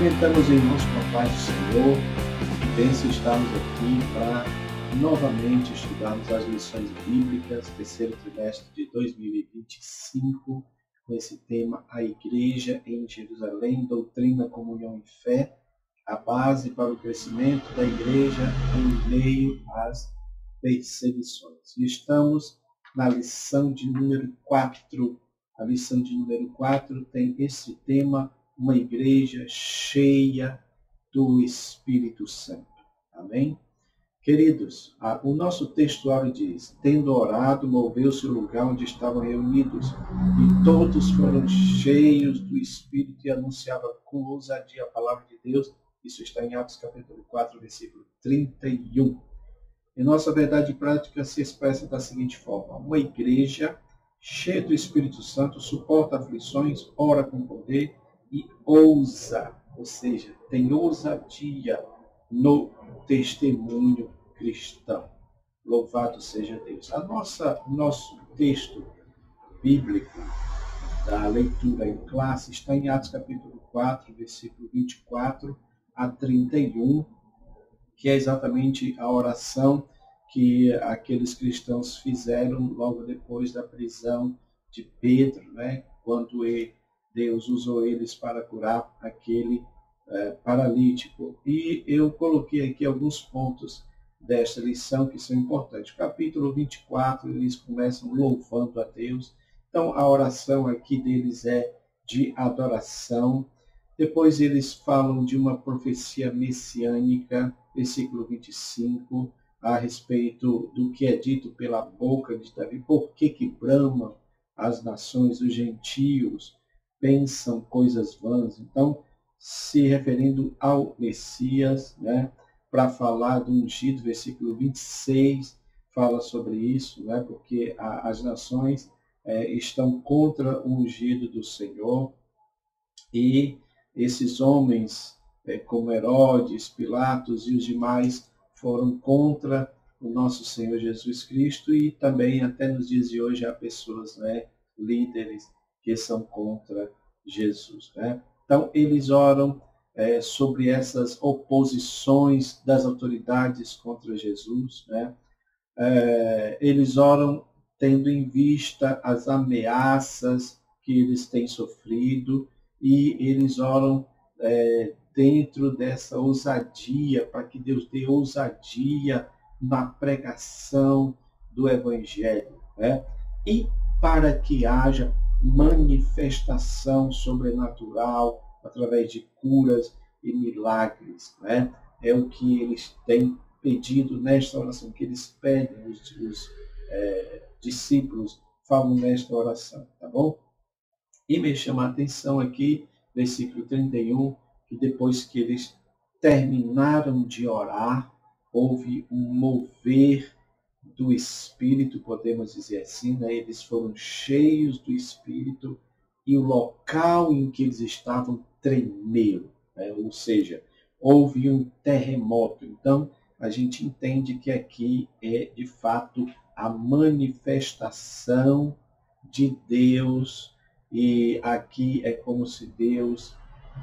Cumprimentamos, irmãos, com a paz do Senhor. Que bênção estarmos aqui para novamente estudarmos as lições bíblicas, terceiro trimestre de 2025, com esse tema, a Igreja em Jerusalém, doutrina, comunhão e fé, a base para o crescimento da Igreja em meio às perseguições. E estamos na lição de número 4. A lição de número 4 tem esse tema, uma igreja cheia do Espírito Santo. Amém? Queridos, o nosso textuário diz, tendo orado, moveu-se o lugar onde estavam reunidos, e todos foram cheios do Espírito e anunciavam com ousadia a palavra de Deus. Isso está em Atos capítulo 4, versículo 31. E nossa verdade prática se expressa da seguinte forma, uma igreja cheia do Espírito Santo suporta aflições, ora com poder, e ousa, ou seja, tem ousadia no testemunho cristão. Louvado seja Deus. Nosso texto bíblico da leitura em classe está em Atos capítulo 4, versículo 24 a 31, que é exatamente a oração que aqueles cristãos fizeram logo depois da prisão de Pedro, né? Quando Deus usou eles para curar aquele paralítico. E eu coloquei aqui alguns pontos desta lição que são importantes. Capítulo 24, eles começam louvando a Deus. Então, a oração aqui deles é de adoração. Depois eles falam de uma profecia messiânica, versículo 25, a respeito do que é dito pela boca de Davi. Por que bramam as nações, os gentios, pensam coisas vãs? Então, se referindo ao Messias, né, para falar do ungido, versículo 26 fala sobre isso, né, porque as nações estão contra o ungido do Senhor, e esses homens, como Herodes, Pilatos e os demais, foram contra o nosso Senhor Jesus Cristo, e também até nos dias de hoje há pessoas, né, líderes que são contra Jesus, né? Então, eles oram sobre essas oposições das autoridades contra Jesus, né? Eles oram tendo em vista as ameaças que eles têm sofrido, e eles oram dentro dessa ousadia, para que Deus dê ousadia na pregação do Evangelho, né? E para que haja manifestação sobrenatural através de curas e milagres, né? É o que eles têm pedido nesta oração, que eles pedem, os discípulos falam nesta oração, tá bom? E me chama a atenção aqui, versículo 31, que depois que eles terminaram de orar, houve um mover do Espírito, podemos dizer assim, né? Eles foram cheios do Espírito e o local em que eles estavam tremeu, né? Ou seja, houve um terremoto. Então, a gente entende que aqui é, de fato, a manifestação de Deus, e aqui é como se Deus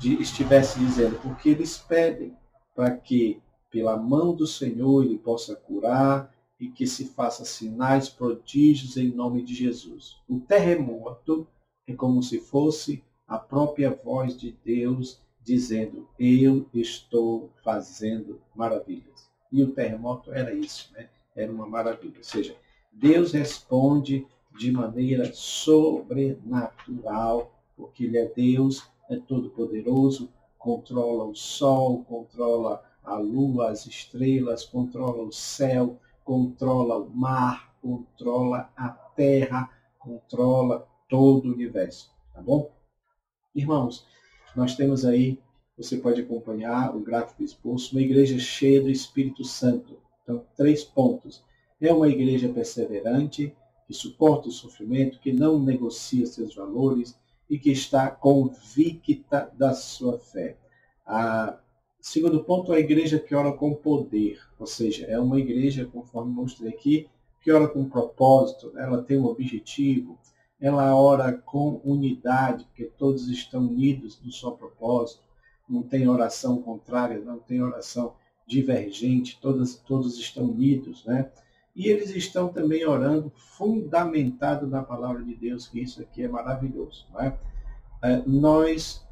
estivesse dizendo, porque eles pedem para que, pela mão do Senhor, Ele possa curar, e que se faça sinais, prodígios em nome de Jesus. O terremoto é como se fosse a própria voz de Deus dizendo, eu estou fazendo maravilhas. E o terremoto era isso, né? Era uma maravilha. Ou seja, Deus responde de maneira sobrenatural, porque Ele é Deus, é todo-poderoso, controla o sol, controla a lua, as estrelas, controla o céu, controla o mar, controla a terra, controla todo o universo, tá bom? Irmãos, nós temos aí, você pode acompanhar o gráfico exposto, uma igreja cheia do Espírito Santo. Então, 3 pontos. É uma igreja perseverante, que suporta o sofrimento, que não negocia seus valores e que está convicta da sua fé. Segundo ponto, a igreja que ora com poder, ou seja, é uma igreja, conforme mostrei aqui, que ora com propósito, ela tem um objetivo, ela ora com unidade, porque todos estão unidos no seu propósito. não tem oração contrária, não tem oração divergente, todos estão unidos, né? E eles estão também orando fundamentado na palavra de Deus, que isso aqui é maravilhoso, né? Nós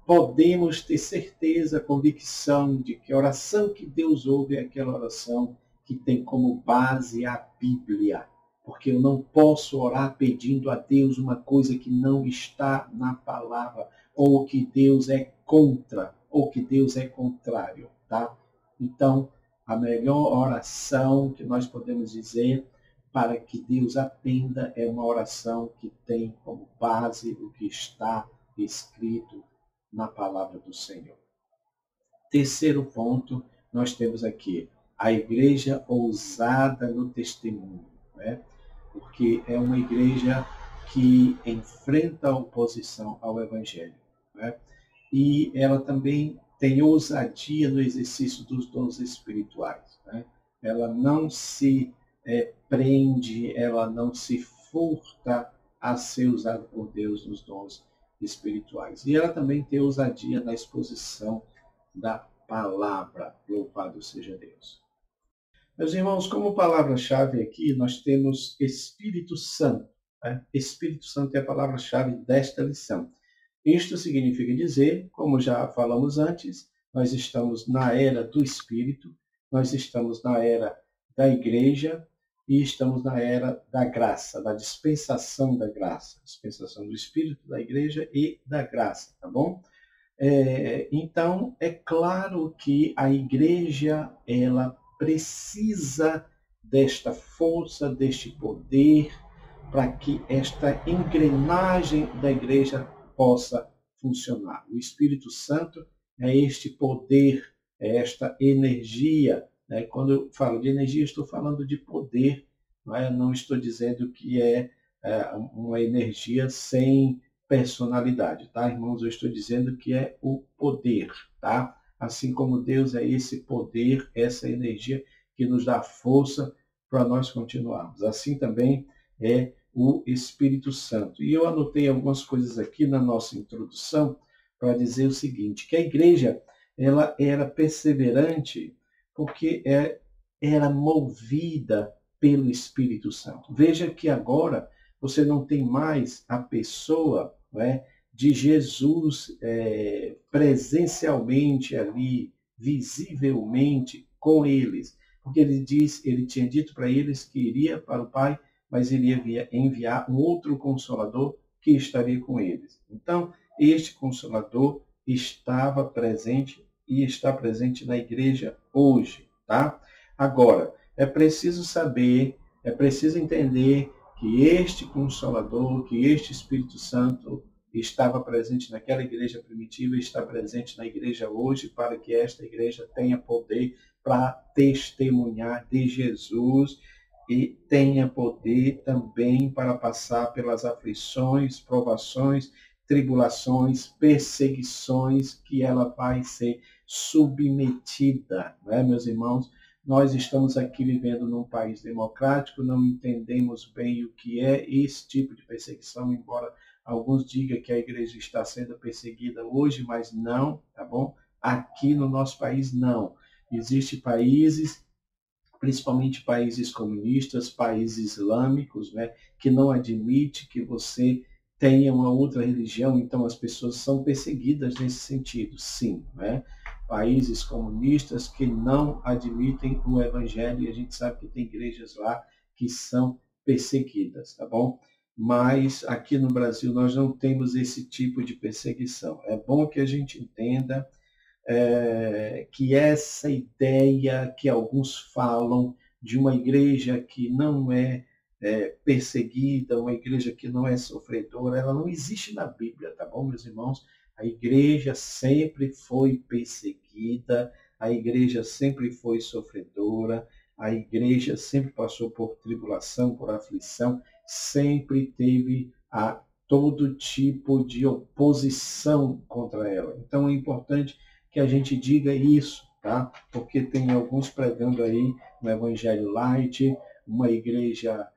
podemos ter certeza, convicção de que a oração que Deus ouve é aquela oração que tem como base a Bíblia. Porque eu não posso orar pedindo a Deus uma coisa que não está na palavra, ou que Deus é contra, ou que Deus é contrário, tá? Então, a melhor oração que nós podemos dizer para que Deus atenda é uma oração que tem como base o que está escrito na palavra do Senhor. Terceiro ponto, nós temos aqui a igreja ousada no testemunho, né? Porque é uma igreja que enfrenta a oposição ao Evangelho, né? E ela também tem ousadia no exercício dos dons espirituais, né? Ela não se prende, ela não se furta a ser usada por Deus nos dons espirituais. E ela também tem ousadia na exposição da palavra. Louvado seja Deus. Meus irmãos, como palavra-chave aqui, nós temos Espírito Santo. Né? Espírito Santo é a palavra-chave desta lição. Isto significa dizer, como já falamos antes, nós estamos na era do Espírito, nós estamos na era da igreja e estamos na era da graça, da dispensação da graça. Dispensação do Espírito, da igreja e da graça, tá bom? Então, é claro que a igreja, ela precisa desta força, deste poder, para que esta engrenagem da igreja possa funcionar. O Espírito Santo é este poder, é esta energia. Né? Quando eu falo de energia, estou falando de poder. Não estou dizendo que é uma energia sem personalidade, tá, irmãos? Eu estou dizendo que é o poder, tá? Assim como Deus é esse poder, essa energia que nos dá força para nós continuarmos. Assim também é o Espírito Santo. E eu anotei algumas coisas aqui na nossa introdução para dizer o seguinte, que a igreja, ela era perseverante porque era movida pelo Espírito Santo. Veja que agora você não tem mais a pessoa, né, de Jesus presencialmente ali, visivelmente com eles. Porque ele tinha dito para eles que iria para o Pai, mas ele ia enviar um outro Consolador que estaria com eles. Então, este Consolador estava presente e está presente na igreja hoje, tá? Agora, é preciso saber, é preciso entender que este Consolador, que este Espírito Santo estava presente naquela igreja primitiva e está presente na igreja hoje para que esta igreja tenha poder para testemunhar de Jesus e tenha poder também para passar pelas aflições, provações, tribulações, perseguições que ela vai ser submetida, não é, meus irmãos? Nós estamos aqui vivendo num país democrático, não entendemos bem o que é esse tipo de perseguição, embora alguns digam que a igreja está sendo perseguida hoje, mas não, tá bom? Aqui no nosso país, não. Existem países, principalmente países comunistas, países islâmicos, né, que não admitem que você tenha uma outra religião, então as pessoas são perseguidas nesse sentido, sim, né? Países comunistas que não admitem o evangelho, e a gente sabe que tem igrejas lá que são perseguidas, tá bom? Mas aqui no Brasil nós não temos esse tipo de perseguição. É bom que a gente entenda que essa ideia que alguns falam de uma igreja que não é perseguida, uma igreja que não é sofredora, ela não existe na Bíblia, tá bom, meus irmãos? A igreja sempre foi perseguida, a igreja sempre foi sofredora, a igreja sempre passou por tribulação, por aflição, sempre teve todo tipo de oposição contra ela. Então é importante que a gente diga isso, tá? Porque tem alguns pregando aí um evangelho light, uma igreja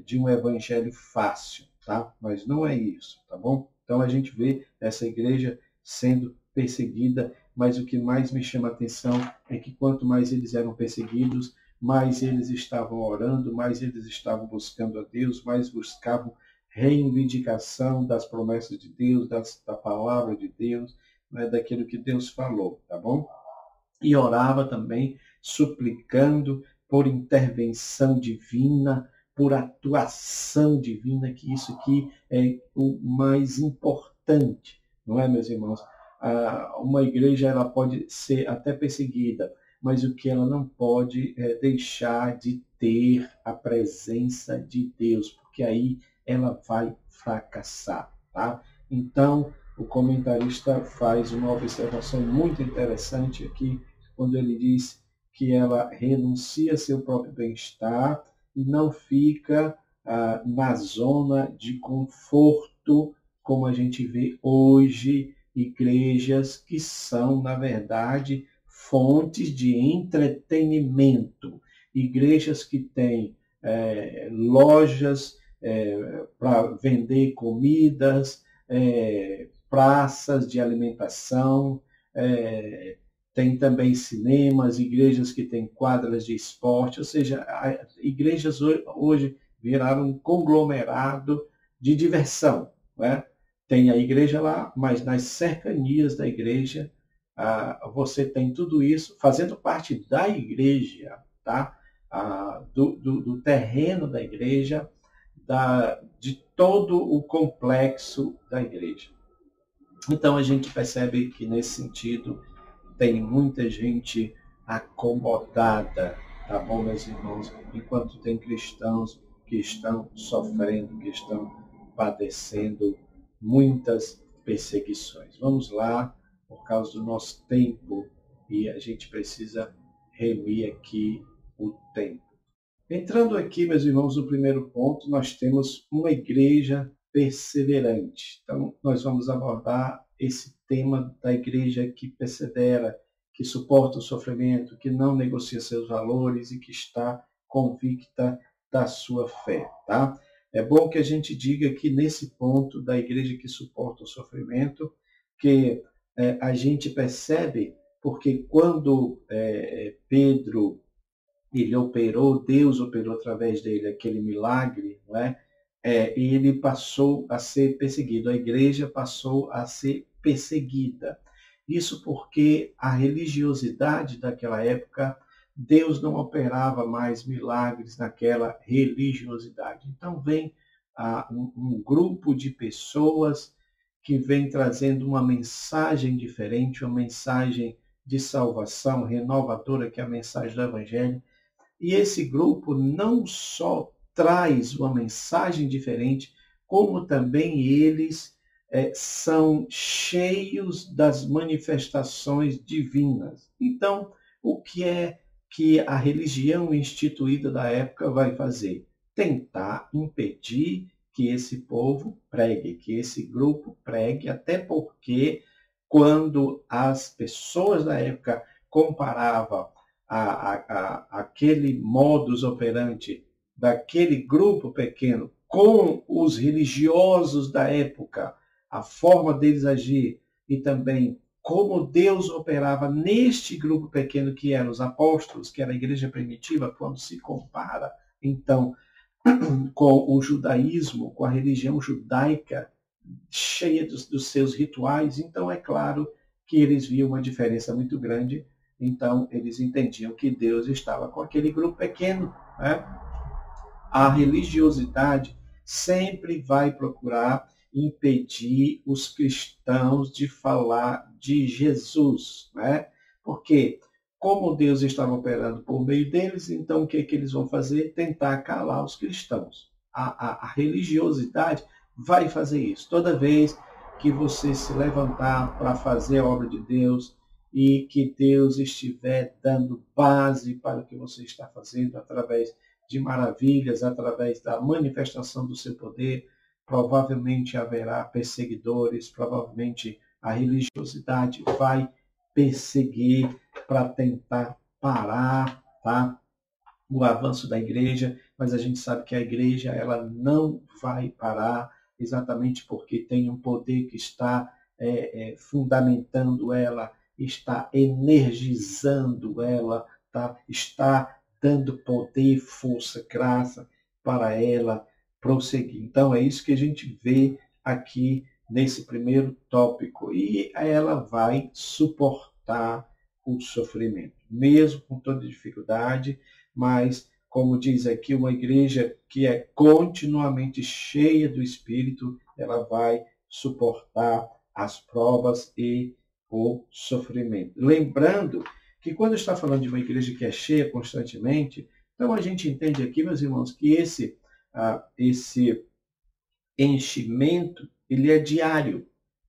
de um evangelho fácil, tá? Mas não é isso, tá bom? Então a gente vê essa igreja sendo perseguida, mas o que mais me chama a atenção é que quanto mais eles eram perseguidos, mais eles estavam orando, mais eles estavam buscando a Deus, mais buscavam reivindicação das promessas de Deus, da palavra de Deus, né, daquilo que Deus falou, tá bom? E orava também, suplicando por intervenção divina, por atuação divina, que isso aqui é o mais importante, não é, meus irmãos? Uma igreja ela pode ser até perseguida, mas o que ela não pode é deixar de ter a presença de Deus, porque aí ela vai fracassar, tá? Então, o comentarista faz uma observação muito interessante aqui, quando ele diz que ela renuncia seu próprio bem-estar e não fica na zona de conforto, como a gente vê hoje, igrejas que são, na verdade, fontes de entretenimento, igrejas que têm lojas para vender comidas, praças de alimentação, tem também cinemas, igrejas que têm quadras de esporte, ou seja, igrejas hoje viraram um conglomerado de diversão, né? Tem a igreja lá, mas nas cercanias da igreja, você tem tudo isso fazendo parte da igreja, tá? Do terreno da igreja, de todo o complexo da igreja. Então a gente percebe que nesse sentido tem muita gente acomodada, tá bom, meus irmãos? Enquanto tem cristãos que estão sofrendo, que estão padecendo muitas perseguições. Vamos lá, por causa do nosso tempo, e a gente precisa remir aqui o tempo. Entrando aqui, meus irmãos, no primeiro ponto, nós temos uma igreja perseverante. Então, nós vamos abordar esse tema da igreja que persevera, que suporta o sofrimento, que não negocia seus valores e que está convicta da sua fé, tá? É bom que a gente diga que nesse ponto da igreja que suporta o sofrimento, que a gente percebe, porque quando Pedro ele operou, Deus operou através dele aquele milagre, não é? Ele passou a ser perseguido, a igreja passou a ser perseguida. Isso porque a religiosidade daquela época, Deus não operava mais milagres naquela religiosidade. Então vem um grupo de pessoas que vem trazendo uma mensagem diferente, uma mensagem de salvação renovadora, que é a mensagem do Evangelho. E esse grupo não só traz uma mensagem diferente, como também eles são cheios das manifestações divinas. Então, o que é que a religião instituída da época vai fazer? Tentar impedir que esse povo pregue, que esse grupo pregue, até porque quando as pessoas da época comparavam aquele modus operandi daquele grupo pequeno com os religiosos da época, a forma deles agir e também como Deus operava neste grupo pequeno que eram os apóstolos, que era a igreja primitiva, quando se compara, então, com o judaísmo, com a religião judaica, cheia dos seus rituais, então é claro que eles viam uma diferença muito grande. Então, eles entendiam que Deus estava com aquele grupo pequeno, né? A religiosidade sempre vai procurar impedir os cristãos de falar de Jesus, né? Porque, como Deus estava operando por meio deles, então o que eles vão fazer? Tentar calar os cristãos. A religiosidade vai fazer isso. Toda vez que você se levantar para fazer a obra de Deus, e que Deus estiver dando base para o que você está fazendo através de maravilhas, através da manifestação do seu poder, provavelmente haverá perseguidores, provavelmente a religiosidade vai perseguir para tentar parar, tá, o avanço da igreja, mas a gente sabe que a igreja ela não vai parar, exatamente porque tem um poder que está fundamentando ela, está energizando ela, tá? Está dando poder, força, graça para ela prosseguir. Então, é isso que a gente vê aqui nesse primeiro tópico. E ela vai suportar o sofrimento, mesmo com toda dificuldade, mas, como diz aqui, uma igreja que é continuamente cheia do Espírito, ela vai suportar as provas e o sofrimento. Lembrando que quando está falando de uma igreja que é cheia constantemente, então a gente entende aqui, meus irmãos, que esse enchimento ele é diário,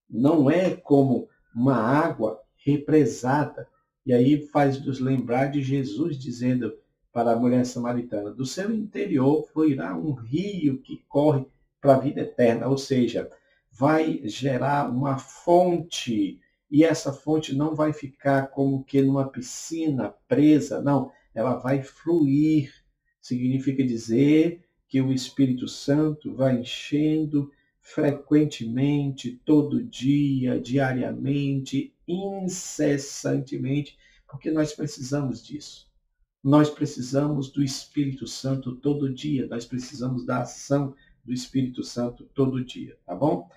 não é como uma água represada. E aí faz nos lembrar de Jesus dizendo para a mulher samaritana, do seu interior fluirá um rio que corre para a vida eterna, ou seja, vai gerar uma fonte, e essa fonte não vai ficar como que numa piscina presa, não, ela vai fluir. Significa dizer que o Espírito Santo vai enchendo frequentemente, todo dia, diariamente, incessantemente, porque nós precisamos disso. Nós precisamos do Espírito Santo todo dia, nós precisamos da ação do Espírito Santo todo dia, tá bom?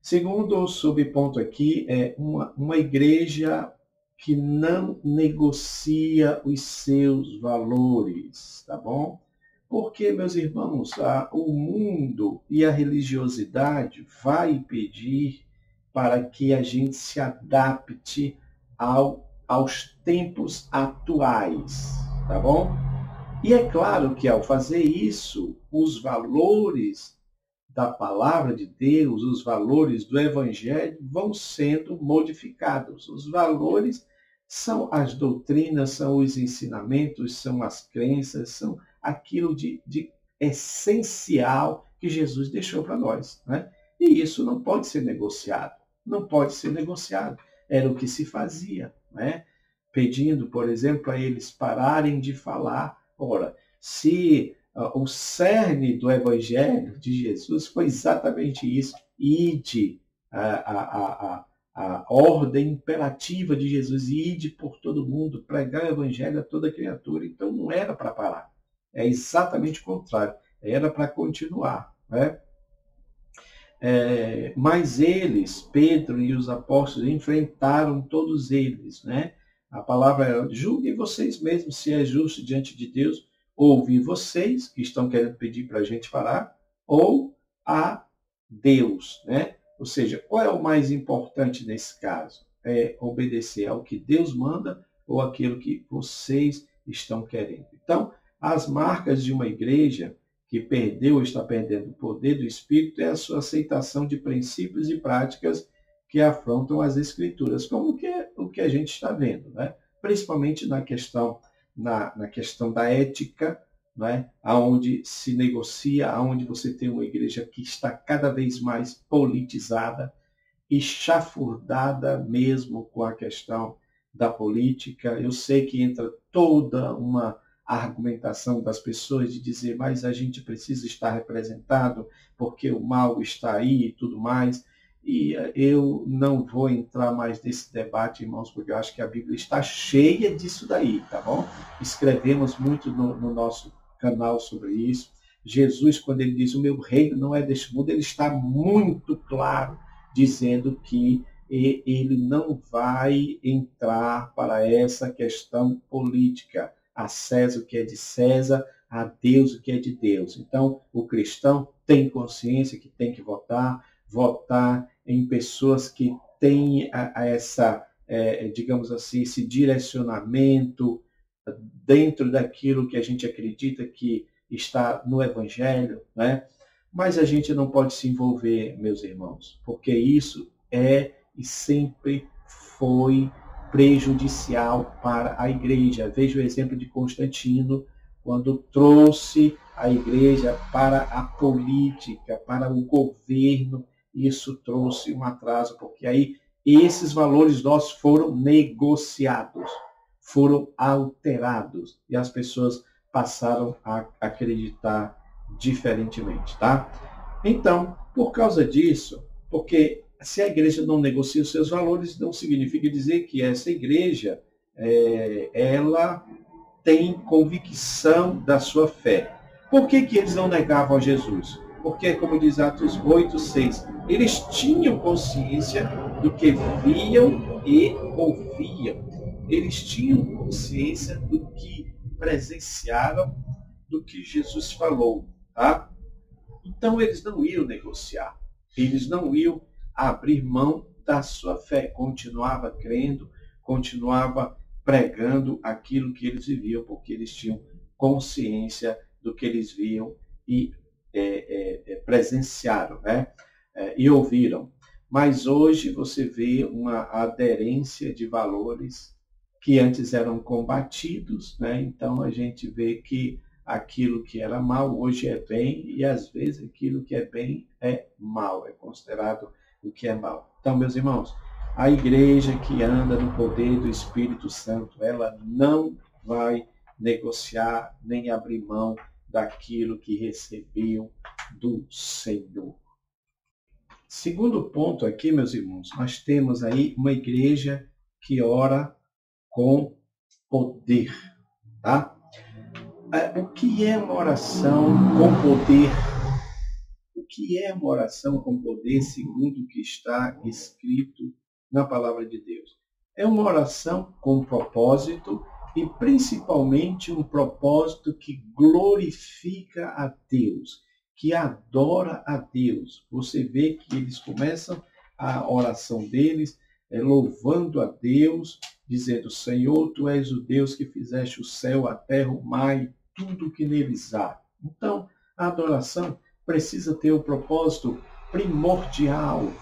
Segundo subponto aqui é uma igreja que não negocia os seus valores, tá bom? Porque, meus irmãos, o mundo e a religiosidade vai pedir para que a gente se adapte aos tempos atuais, tá bom? E é claro que ao fazer isso, os valores da palavra de Deus, os valores do Evangelho vão sendo modificados. Os valores são as doutrinas, são os ensinamentos, são as crenças, são aquilo de essencial que Jesus deixou para nós, né? E isso não pode ser negociado. Não pode ser negociado. Era o que se fazia, né? Pedindo, por exemplo, a eles pararem de falar. Ora, se o cerne do Evangelho de Jesus foi exatamente isso. Ide, a ordem imperativa de Jesus, ide por todo mundo, pregar o Evangelho a toda criatura. Então não era para parar. É exatamente o contrário. Era para continuar, né? Mas eles, Pedro e os apóstolos, enfrentaram todos eles, né? A palavra é: julguem vocês mesmos se é justo diante de Deus ouvir vocês, que estão querendo pedir para a gente parar, ou a Deus, né? Ou seja, qual é o mais importante nesse caso? É obedecer ao que Deus manda ou aquilo que vocês estão querendo. Então, as marcas de uma igreja que perdeu ou está perdendo o poder do Espírito é a sua aceitação de princípios e práticas que afrontam as Escrituras, como o que a gente está vendo, né? Principalmente na questão da ética, né? Onde se negocia, onde você tem uma igreja que está cada vez mais politizada e chafurdada mesmo com a questão da política. Eu sei que entra toda uma argumentação das pessoas de dizer, mas a gente precisa estar representado porque o mal está aí e tudo mais. E eu não vou entrar mais nesse debate, irmãos, porque eu acho que a Bíblia está cheia disso daí, tá bom? Escrevemos muito no nosso canal sobre isso. Jesus, quando ele diz, o meu reino não é deste mundo, ele está muito claro, dizendo que ele não vai entrar para essa questão política. A César o que é de César, a Deus o que é de Deus. Então, o cristão tem consciência que tem que votar em pessoas que têm digamos assim, esse direcionamento dentro daquilo que a gente acredita que está no Evangelho, né? Mas a gente não pode se envolver, meus irmãos, porque isso é e sempre foi prejudicial para a igreja. Veja o exemplo de Constantino, quando trouxe a igreja para a política, para o governo. Isso trouxe um atraso, porque aí esses valores nossos foram negociados, foram alterados, e as pessoas passaram a acreditar diferentemente, tá? Então, por causa disso, porque se a igreja não negocia os seus valores, não significa dizer que essa igreja ela tem convicção da sua fé. Por que eles não negavam a Jesus? Porque, como diz Atos 8:6, eles tinham consciência do que viam e ouviam. Eles tinham consciência do que presenciaram, do que Jesus falou. Tá? Então, eles não iam negociar. Eles não iam abrir mão da sua fé. Continuava crendo, continuava pregando aquilo que eles viviam, porque eles tinham consciência do que eles viam e presenciaram, né? E ouviram. Mas hoje você vê uma aderência de valores que antes eram combatidos, né? Então a gente vê que aquilo que era mal hoje é bem, e às vezes aquilo que é bem é mal, é considerado o que é mal. Então, meus irmãos, a igreja que anda no poder do Espírito Santo, ela não vai negociar nem abrir mão daquilo que recebeu do Senhor. Segundo ponto aqui, meus irmãos, nós temos aí uma igreja que ora com poder, tá? O que é uma oração com poder? O que é uma oração com poder segundo o que está escrito na palavra de Deus? É uma oração com propósito e principalmente um propósito que glorifica a Deus, que adora a Deus. Você vê que eles começam a oração deles louvando a Deus, dizendo: Senhor, Tu és o Deus que fizeste o céu, a terra, o mar e tudo que neles há. Então, a adoração precisa ter o propósito primordial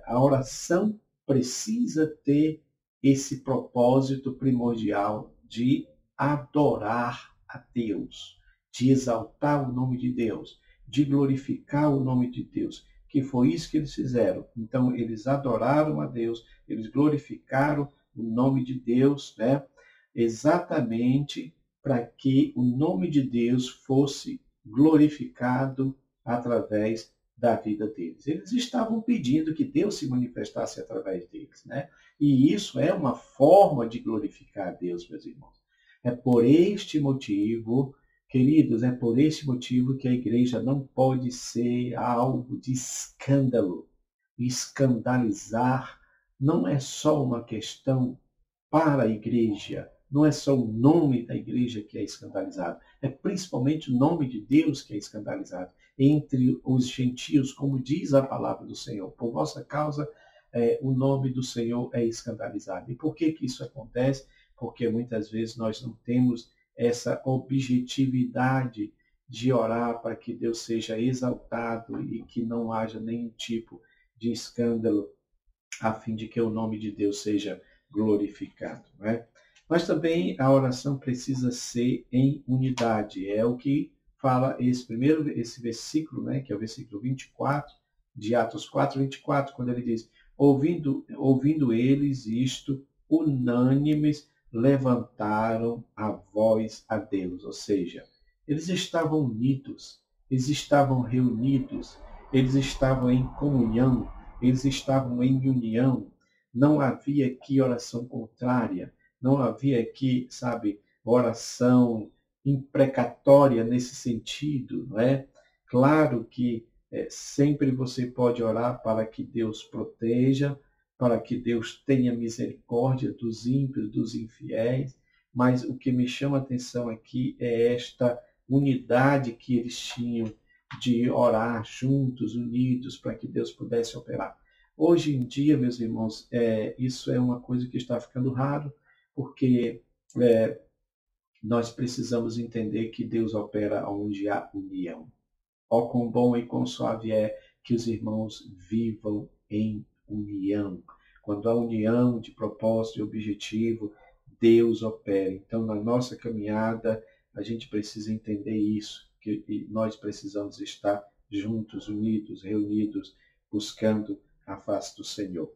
a oração precisa ter esse propósito primordial de adorar a Deus, de exaltar o nome de Deus, de glorificar o nome de Deus, que foi isso que eles fizeram. Então, eles adoraram a Deus, eles glorificaram o nome de Deus, né? Exatamente para que o nome de Deus fosse glorificado através da vida deles. Eles estavam pedindo que Deus se manifestasse através deles, né? E isso é uma forma de glorificar a Deus, meus irmãos. É por este motivo, queridos, é por este motivo que a igreja não pode ser algo de escândalo. Escandalizar não é só uma questão para a igreja, não é só o nome da igreja que é escandalizado, é principalmente o nome de Deus que é escandalizado entre os gentios, como diz a palavra do Senhor. Por vossa causa, o nome do Senhor é escandalizado. E por que isso acontece? Porque muitas vezes nós não temos essa objetividade de orar para que Deus seja exaltado e que não haja nenhum tipo de escândalo, a fim de que o nome de Deus seja glorificado, não é? Mas também a oração precisa ser em unidade. É o que fala esse versículo, né, que é o versículo 24 de Atos 4:24, quando ele diz: ouvindo eles isto, unânimes levantaram a voz a Deus. Ou seja, eles estavam unidos, eles estavam reunidos, eles estavam em comunhão, eles estavam em união. Não havia aqui oração contrária. Não havia aqui, oração imprecatória nesse sentido, não é? Claro que sempre você pode orar para que Deus proteja, para que Deus tenha misericórdia dos ímpios, dos infiéis, mas o que me chama a atenção aqui é esta unidade que eles tinham de orar juntos, unidos, para que Deus pudesse operar. Hoje em dia, meus irmãos, isso é uma coisa que está ficando raro, porque nós precisamos entender que Deus opera onde há união. Ó, quão bom e quão suave é que os irmãos vivam em união. Quando há união de propósito e objetivo, Deus opera. Então, na nossa caminhada, a gente precisa entender isso, que nós precisamos estar juntos, unidos, reunidos, buscando a face do Senhor.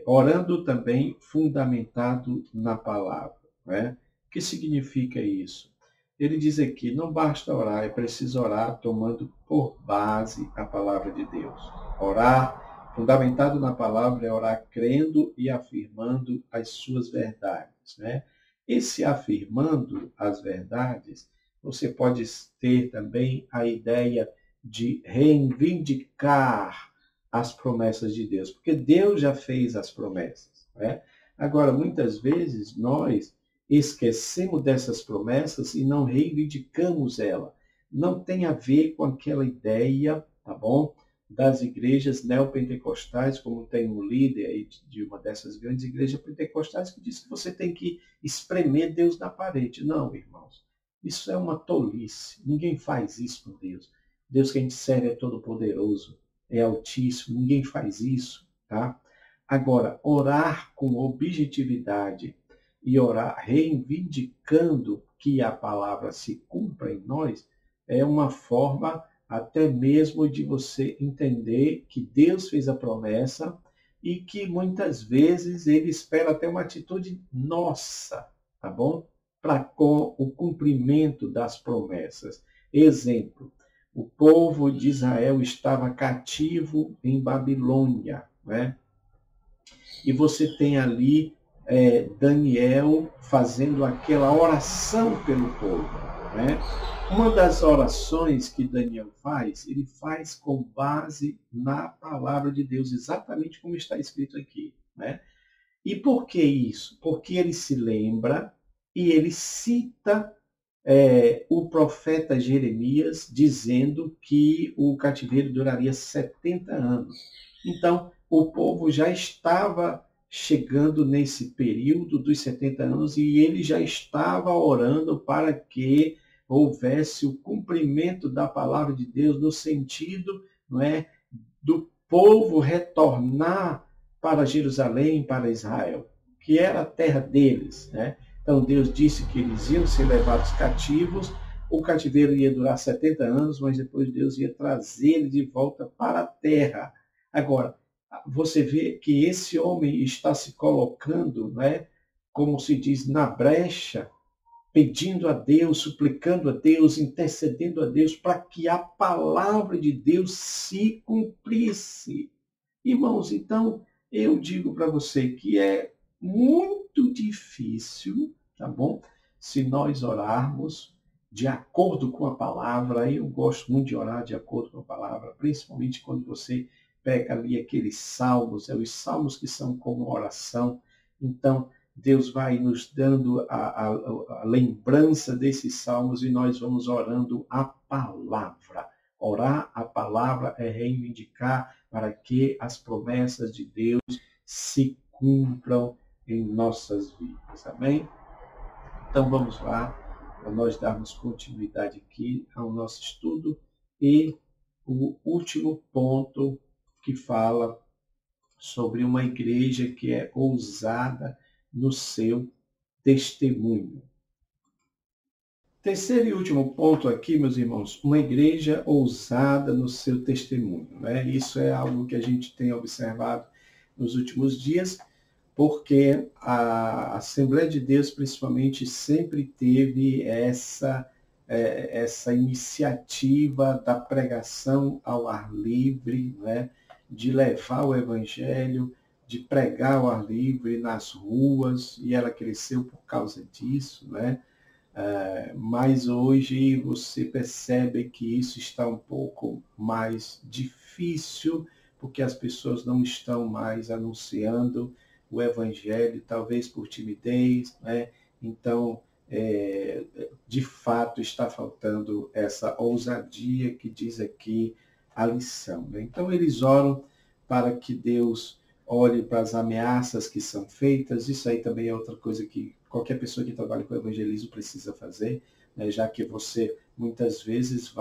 Orando também fundamentado na palavra. Né? O que significa isso? Ele diz aqui, não basta orar, é preciso orar tomando por base a palavra de Deus. Orar, fundamentado na palavra, é orar crendo e afirmando as suas verdades, né? Esse afirmando as verdades, você pode ter também a ideia de reivindicar as promessas de Deus, porque Deus já fez as promessas, né? Agora, muitas vezes, nós esquecemos dessas promessas e não reivindicamos ela. Não tem a ver com aquela ideia, tá bom? Das igrejas neopentecostais, como tem um líder aí de uma dessas grandes igrejas pentecostais que diz que você tem que espremer Deus na parede. Não, irmãos. Isso é uma tolice. Ninguém faz isso com Deus. Deus que a gente serve é todo-poderoso, é altíssimo. Ninguém faz isso, tá? Agora, orar com objetividade e orar reivindicando que a palavra se cumpra em nós é uma forma até mesmo de você entender que Deus fez a promessa e que muitas vezes ele espera até uma atitude nossa, tá bom? Para com o cumprimento das promessas. Exemplo, o povo de Israel estava cativo em Babilônia, né? E você tem ali Daniel fazendo aquela oração pelo povo, né? Uma das orações que Daniel faz, ele faz com base na palavra de Deus, exatamente como está escrito aqui, né? E por que isso? Porque ele se lembra e ele cita o profeta Jeremias dizendo que o cativeiro duraria 70 anos. Então, o povo já estava chegando nesse período dos 70 anos e ele já estava orando para que houvesse o cumprimento da palavra de Deus no sentido, não é, do povo retornar para Jerusalém, para Israel, que era a terra deles, né? Então Deus disse que eles iam ser levados cativos, o cativeiro ia durar 70 anos, mas depois Deus ia trazer eles de volta para a terra. Agora, você vê que esse homem está se colocando, né, como se diz, na brecha, pedindo a Deus, suplicando a Deus, intercedendo a Deus para que a palavra de Deus se cumprisse. Irmãos, então eu digo para você que é muito difícil, tá bom? Se nós orarmos de acordo com a palavra, eu gosto muito de orar de acordo com a palavra, principalmente quando você pega ali aqueles salmos, os salmos que são como oração. Então, Deus vai nos dando a lembrança desses salmos e nós vamos orando a palavra. Orar a palavra é reivindicar para que as promessas de Deus se cumpram em nossas vidas. Amém? Então vamos lá, para nós darmos continuidade aqui ao nosso estudo e o último ponto que fala sobre uma igreja que é ousada no seu testemunho. Terceiro e último ponto aqui, meus irmãos, uma igreja ousada no seu testemunho, né? Isso é algo que a gente tem observado nos últimos dias, porque a Assembleia de Deus, principalmente, sempre teve essa iniciativa da pregação ao ar livre, né? De levar o evangelho, de pregar ao ar livre nas ruas, e ela cresceu por causa disso, né? Mas hoje você percebe que isso está um pouco mais difícil, porque as pessoas não estão mais anunciando o evangelho, talvez por timidez, né? Então, de fato, está faltando essa ousadia que diz aqui a lição, né? Então, eles oram para que Deus olhe para as ameaças que são feitas. Isso aí também é outra coisa que qualquer pessoa que trabalha com evangelismo precisa fazer, né? Já que você muitas vezes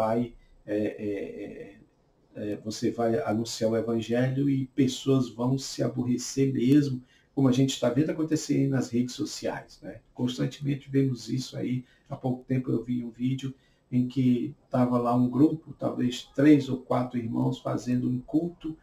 você vai anunciar o evangelho e pessoas vão se aborrecer mesmo, como a gente está vendo acontecer nas redes sociais, né? Constantemente vemos isso aí. Há pouco tempo eu vi um vídeo em que estava lá um grupo, talvez 3 ou 4 irmãos, fazendo um culto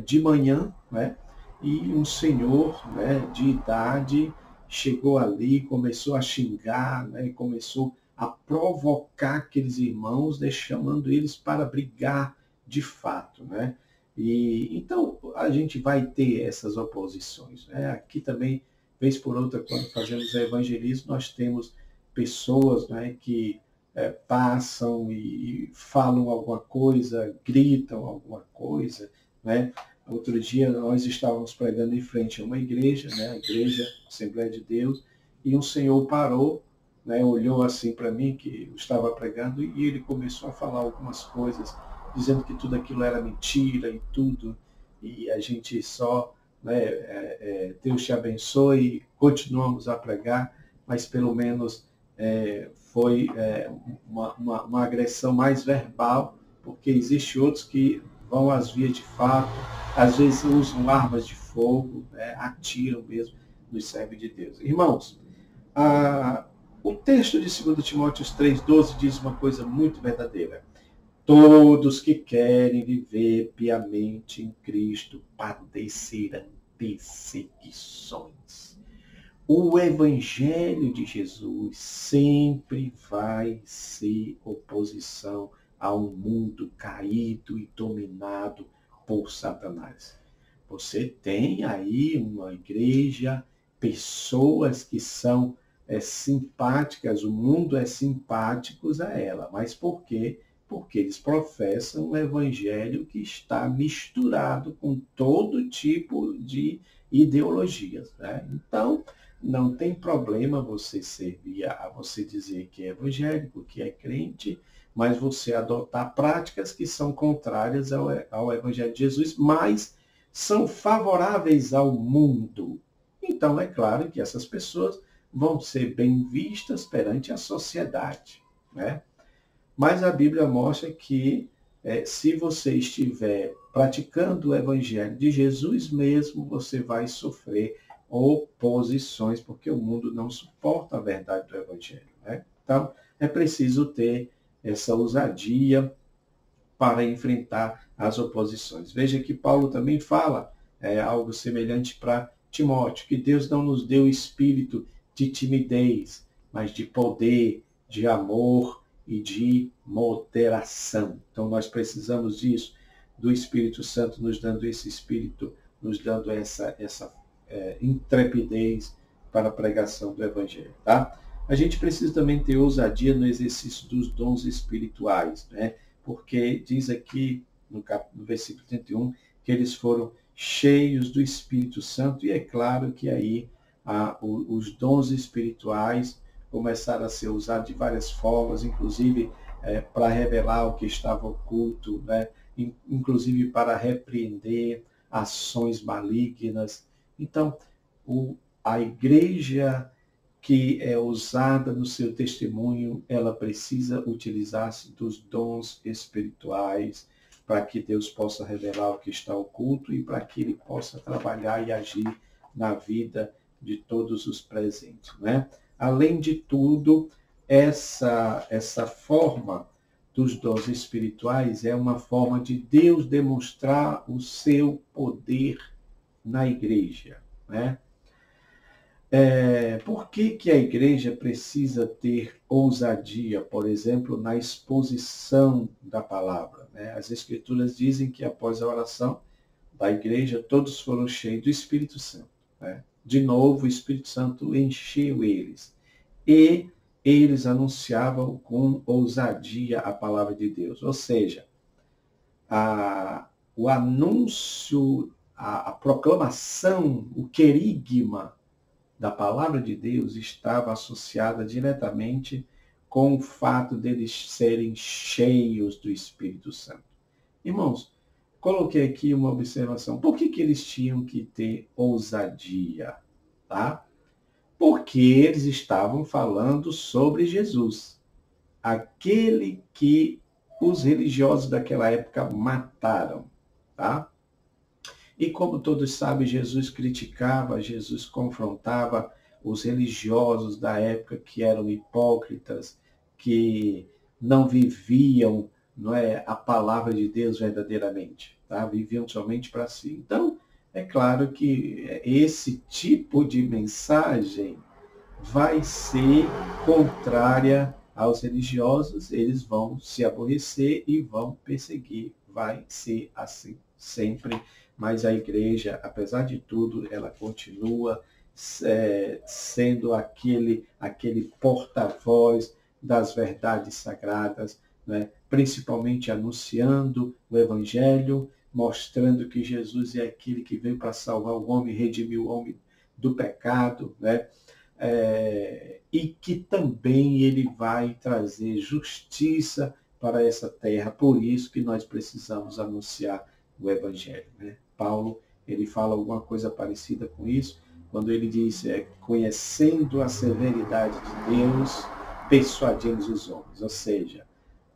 de manhã, né? E um senhor, né, de idade chegou ali, começou a xingar, né, começou a provocar aqueles irmãos, né, chamando eles para brigar de fato, né? E então a gente vai ter essas oposições, né? Aqui também, vez por outra, quando fazemos evangelismo, nós temos pessoas, né, que passam e falam alguma coisa, gritam alguma coisa, né? Outro dia nós estávamos pregando em frente a uma igreja, né, a igreja Assembleia de Deus, e um senhor parou, né, olhou assim para mim, que eu estava pregando, e ele começou a falar algumas coisas, dizendo que tudo aquilo era mentira e tudo, e a gente só, né, Deus te abençoe, continuamos a pregar, mas pelo menos foi uma agressão mais verbal, porque existe outros que vão às vias de fato, às vezes usam armas de fogo, né, atiram mesmo nos servos de Deus. Irmãos, o texto de 2 Timóteo 3,12 diz uma coisa muito verdadeira. Todos que querem viver piamente em Cristo padecerão perseguições. O Evangelho de Jesus sempre vai ser oposição a um mundo caído e dominado por Satanás. Você tem aí uma igreja, pessoas que são simpáticas, o mundo é simpático a ela. Mas por quê? Porque eles professam um evangelho que está misturado com todo tipo de ideologias, né? Então, não tem problema você servir você dizer que é evangélico, que é crente, mas você adotar práticas que são contrárias ao Evangelho de Jesus, mas são favoráveis ao mundo. Então, é claro que essas pessoas vão ser bem vistas perante a sociedade, né? Mas a Bíblia mostra que se você estiver praticando o Evangelho de Jesus mesmo, você vai sofrer oposições, porque o mundo não suporta a verdade do Evangelho, né? Então, é preciso ter essa ousadia para enfrentar as oposições. Veja que Paulo também fala algo semelhante para Timóteo, que Deus não nos deu espírito de timidez, mas de poder, de amor e de moderação. Então, nós precisamos disso, do Espírito Santo nos dando esse espírito, nos dando essa intrepidez para a pregação do Evangelho, tá? A gente precisa também ter ousadia no exercício dos dons espirituais, né? Porque diz aqui no versículo 31 que eles foram cheios do Espírito Santo, e é claro que aí os dons espirituais começaram a ser usados de várias formas, inclusive para revelar o que estava oculto, né? Inclusive para repreender ações malignas. Então, a igreja que é usada no seu testemunho, ela precisa utilizar-se dos dons espirituais para que Deus possa revelar o que está oculto e para que Ele possa trabalhar e agir na vida de todos os presentes, né? Além de tudo, essa forma dos dons espirituais é uma forma de Deus demonstrar o seu poder na igreja, né? Por que a igreja precisa ter ousadia, por exemplo, na exposição da palavra, né? As Escrituras dizem que após a oração da igreja, todos foram cheios do Espírito Santo, né? De novo, o Espírito Santo encheu eles. E eles anunciavam com ousadia a palavra de Deus. Ou seja, o anúncio, a proclamação, o querigma da palavra de Deus estava associada diretamente com o fato deles serem cheios do Espírito Santo. Irmãos, coloquei aqui uma observação. Por que eles tinham que ter ousadia? Tá? Porque eles estavam falando sobre Jesus, aquele que os religiosos daquela época mataram. Tá? E como todos sabem, Jesus criticava, Jesus confrontava os religiosos da época que eram hipócritas, que não viviam, não é, a palavra de Deus verdadeiramente, tá? Viviam somente para si. Então, é claro que esse tipo de mensagem vai ser contrária aos religiosos, eles vão se aborrecer e vão perseguir, vai ser assim sempre, mas a igreja, apesar de tudo, ela continua sendo aquele porta-voz das verdades sagradas, né? Principalmente anunciando o Evangelho, mostrando que Jesus é aquele que veio para salvar o homem, redimir o homem do pecado, né? E que também ele vai trazer justiça para essa terra. Por isso que nós precisamos anunciar o Evangelho, né? Paulo, ele fala alguma coisa parecida com isso, quando ele diz, conhecendo a severidade de Deus, persuadimos os homens. Ou seja,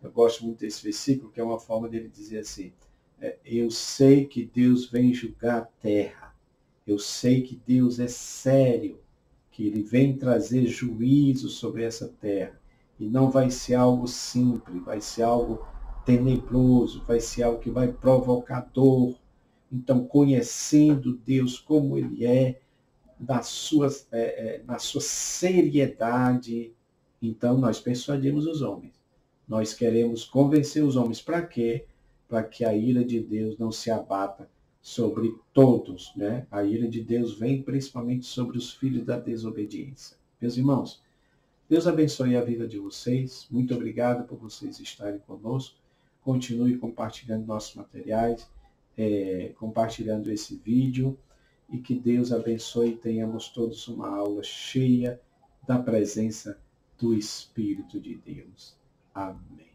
eu gosto muito desse versículo, que é uma forma dele dizer assim, eu sei que Deus vem julgar a terra, eu sei que Deus é sério, que ele vem trazer juízo sobre essa terra. E não vai ser algo simples, vai ser algo tenebroso, vai ser algo que vai provocar dor. Então, conhecendo Deus como ele é, na sua seriedade, então nós persuadimos os homens. Nós queremos convencer os homens. Para quê? Para que a ira de Deus não se abata sobre todos, né? A ira de Deus vem principalmente sobre os filhos da desobediência. Meus irmãos, Deus abençoe a vida de vocês. Muito obrigado por vocês estarem conosco. Continue compartilhando nossos materiais, compartilhando esse vídeo. E que Deus abençoe e tenhamos todos uma aula cheia da presença do Espírito de Deus. Amém.